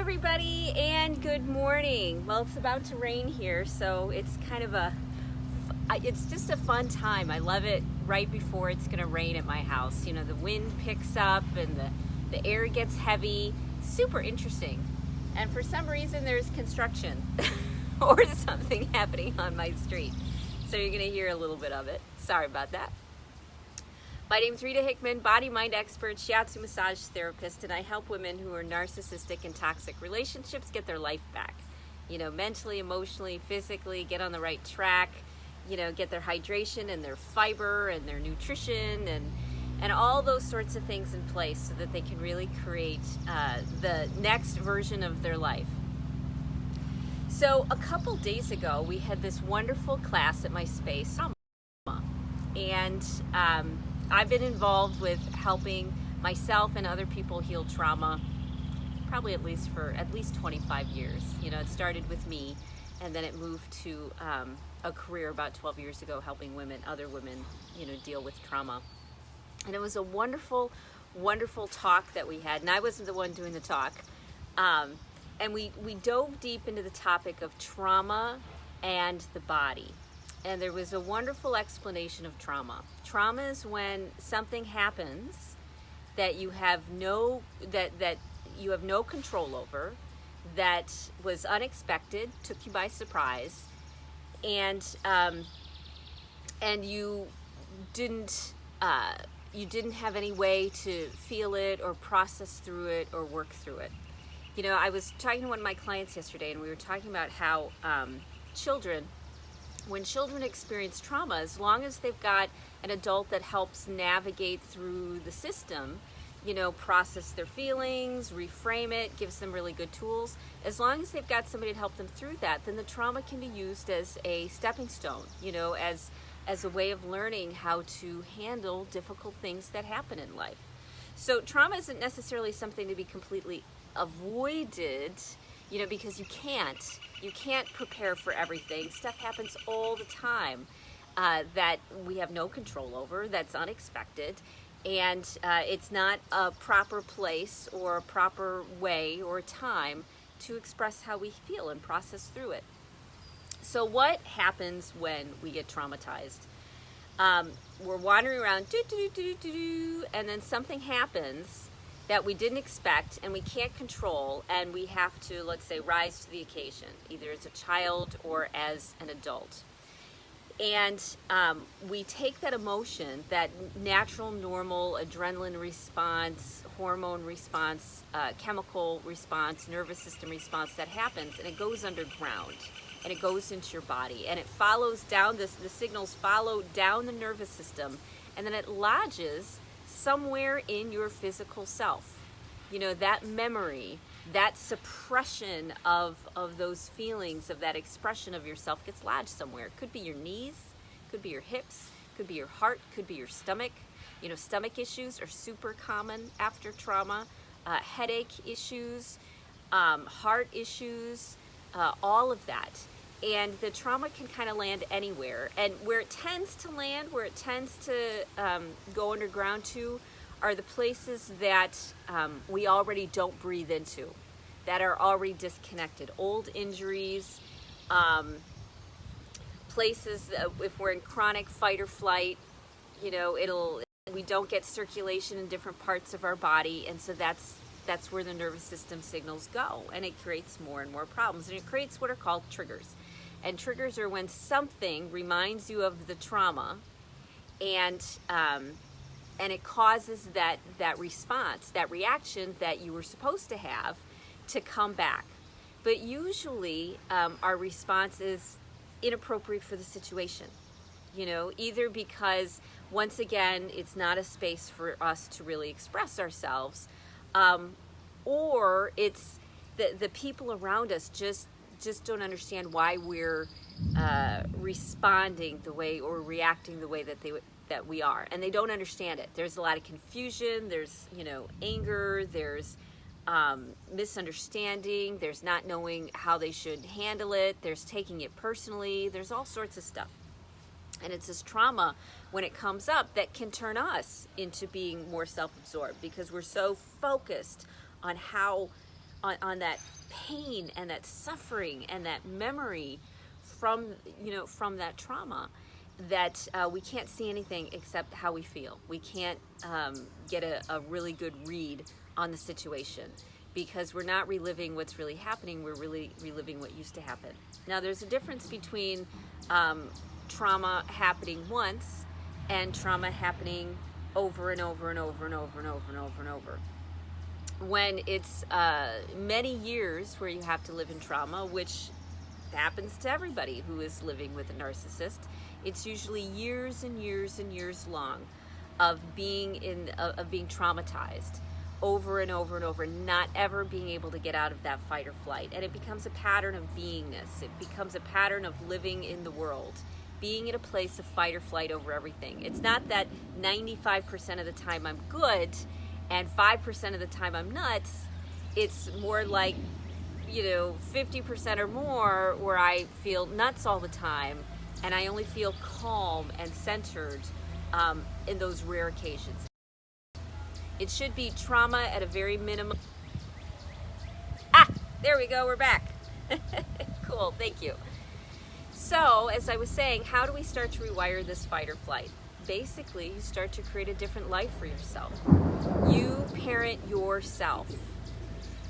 everybody, and good morning. Well, it's about to rain here, so it's kind of it's just a fun time. I love it right before it's going to rain at my house. You know, the wind picks up and the air gets heavy. Super interesting. And for some reason, there's construction or something happening on my street. So you're going to hear a little bit of it. Sorry about that. My name's Rita Hickman, body-mind expert, shiatsu massage therapist, and I help women who are narcissistic and toxic relationships get their life back. You know, mentally, emotionally, physically, get on the right track, you know, get their hydration and their fiber and their nutrition and all those sorts of things in place so that they can really create the next version of their life. So a couple days ago, we had this wonderful class at my space, and I've been involved with helping myself and other people heal trauma probably at least 25 years. You know, it started with me, and then it moved to a career about 12 years ago helping other women, you know, deal with trauma. And it was a wonderful, wonderful talk that we had, and I wasn't the one doing the talk. And we dove deep into the topic of trauma and the body. And there was a wonderful explanation of trauma. Trauma is when something happens that you have no control over, that was unexpected, took you by surprise, and you didn't have any way to feel it or process through it or work through it. You know, I was talking to one of my clients yesterday, and we were talking about how when children experience trauma, as long as they've got an adult that helps navigate through the system, you know, process their feelings, reframe it, gives them really good tools, as long as they've got somebody to help them through that, then the trauma can be used as a stepping stone, you know, as a way of learning how to handle difficult things that happen in life. So trauma isn't necessarily something to be completely avoided, you know, because you can't prepare for everything. Stuff happens all the time that we have no control over, that's unexpected, and it's not a proper place or a proper way or time to express how we feel and process through it. So what happens when we get traumatized? We're wandering around, and then something happens that we didn't expect and we can't control, and we have to, let's say, rise to the occasion, either as a child or as an adult. And we take that emotion, that natural, normal adrenaline response, hormone response, chemical response, nervous system response that happens, and it goes underground, and it goes into your body, and it follows down, the signals follow down the nervous system, and then it lodges somewhere in your physical self. You know, that memory, that suppression of those feelings, of that expression of yourself gets lodged somewhere. It could be your knees, could be your hips, could be your heart, could be your stomach. You know, stomach issues are super common after trauma. Headache issues, heart issues, all of that. And the trauma can kind of land anywhere. And where it tends to land, where it tends to go underground to, are the places that we already don't breathe into, that are already disconnected. Old injuries, places, if we're in chronic fight or flight, you know, we don't get circulation in different parts of our body, and so that's where the nervous system signals go, and it creates more and more problems, and it creates what are called triggers. And triggers are when something reminds you of the trauma, and it causes that response, that reaction that you were supposed to have, to come back. But usually our response is inappropriate for the situation. You know, either because, once again, it's not a space for us to really express ourselves, or it's the people around us just don't understand why we're responding the way or reacting the way that we are, and they don't understand it. There's a lot of confusion, there's, you know, anger, there's misunderstanding, there's not knowing how they should handle it, there's taking it personally, there's all sorts of stuff. And it's this trauma, when it comes up, that can turn us into being more self-absorbed, because we're so focused on how on that pain and that suffering and that memory from, from that trauma, that we can't see anything except how we feel. We can't get a really good read on the situation, because we're not reliving what's really happening, we're really reliving what used to happen. Now, there's a difference between trauma happening once and trauma happening over and over and over and over and over and over and over. When it's many years where you have to live in trauma, which happens to everybody who is living with a narcissist, it's usually years and years and years long of being traumatized over and over and over, not ever being able to get out of that fight or flight. And it becomes a pattern of beingness. It becomes a pattern of living in the world, being in a place of fight or flight over everything. It's not that 95% of the time I'm good and 5% of the time I'm nuts. It's more like, 50% or more where I feel nuts all the time, and I only feel calm and centered in those rare occasions. It should be trauma at a very minimum. There we go, we're back. Cool, thank you. So, as I was saying, how do we start to rewire this fight or flight? Basically, you start to create a different life for yourself. You parent yourself.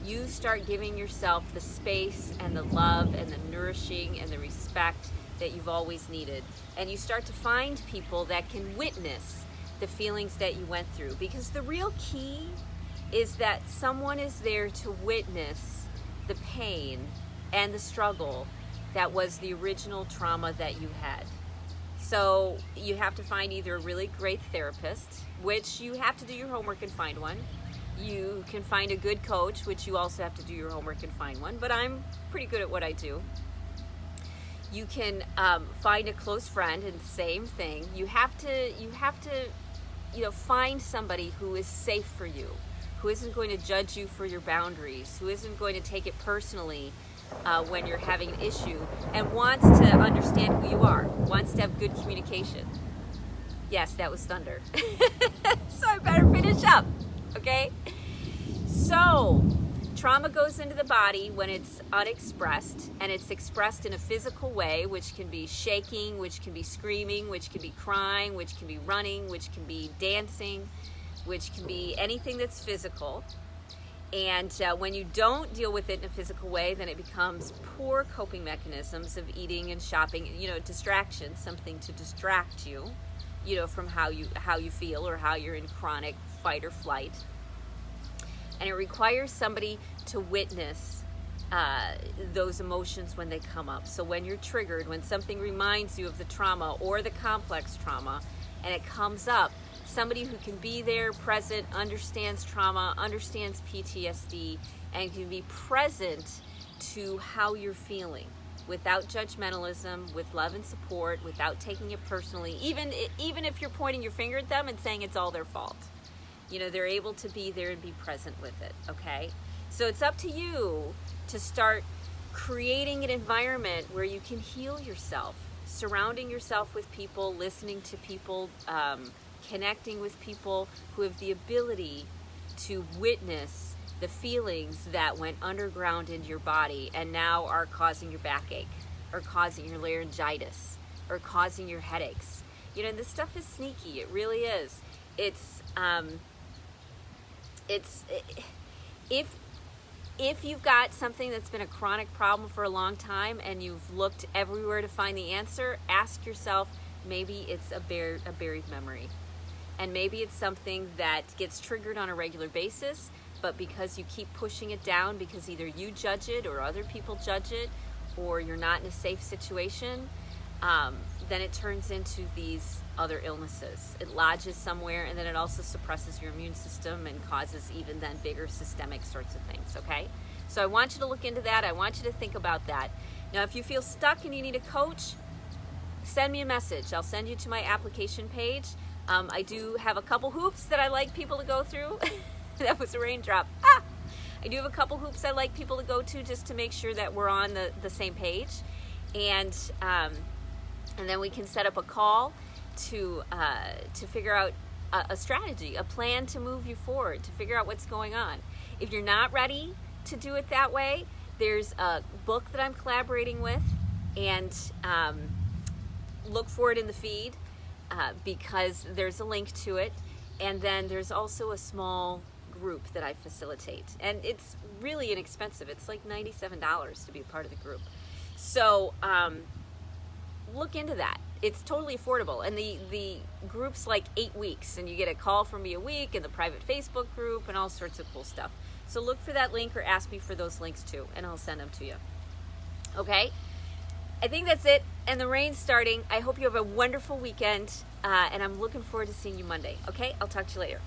You start giving yourself the space and the love and the nourishing and the respect that you've always needed. And you start to find people that can witness the feelings that you went through. Because the real key is that someone is there to witness the pain and the struggle that was the original trauma that you had. So you have to find either a really great therapist, which you have to do your homework and find one. You can find a good coach, which you also have to do your homework and find one, but I'm pretty good at what I do. You can find a close friend, and same thing. You have to find somebody who is safe for you, who isn't going to judge you for your boundaries, who isn't going to take it personally when you're having an issue, and wants to understand who you are, wants to have good communication. Yes, that was thunder. So I better finish up, okay? So, trauma goes into the body when it's unexpressed, and it's expressed in a physical way, which can be shaking, which can be screaming, which can be crying, which can be running, which can be dancing, which can be anything that's physical. And when you don't deal with it in a physical way, then it becomes poor coping mechanisms of eating and shopping, distraction, something to distract you, from how you feel or how you're in chronic fight or flight. And it requires somebody to witness those emotions when they come up. So when you're triggered, when something reminds you of the trauma or the complex trauma, and it comes up, somebody who can be there, present, understands trauma, understands PTSD, and can be present to how you're feeling without judgmentalism, with love and support, without taking it personally, even if you're pointing your finger at them and saying it's all their fault. They're able to be there and be present with it, okay? So it's up to you to start creating an environment where you can heal yourself, surrounding yourself with people, listening to people, connecting with people who have the ability to witness the feelings that went underground into your body and now are causing your backache, or causing your laryngitis, or causing your headaches. This stuff is sneaky. It really is. If you've got something that's been a chronic problem for a long time and you've looked everywhere to find the answer, ask yourself, maybe it's a buried memory. And maybe it's something that gets triggered on a regular basis, but because you keep pushing it down, because either you judge it or other people judge it, or you're not in a safe situation, then it turns into these other illnesses. It lodges somewhere, and then it also suppresses your immune system and causes even then bigger systemic sorts of things, okay? So I want you to look into that. I want you to think about that. Now, if you feel stuck and you need a coach, send me a message. I'll send you to my application page. I do have a couple hoops that I like people to go through. That was a raindrop. I do have a couple hoops I like people to go to just to make sure that we're on the same page. And then we can set up a call to figure out a strategy, a plan to move you forward, to figure out what's going on. If you're not ready to do it that way, there's a book that I'm collaborating with, and look for it in the feed because there's a link to it. And then there's also a small group that I facilitate, and it's really inexpensive. It's like $97 to be a part of the group. So look into that. It's totally affordable, and the group's like 8 weeks, and you get a call from me a week, and the private Facebook group, and all sorts of cool stuff. So look for that link, or ask me for those links too, and I'll send them to you. Okay? I think that's it, and the rain's starting. I hope you have a wonderful weekend, and I'm looking forward to seeing you Monday. Okay? I'll talk to you later.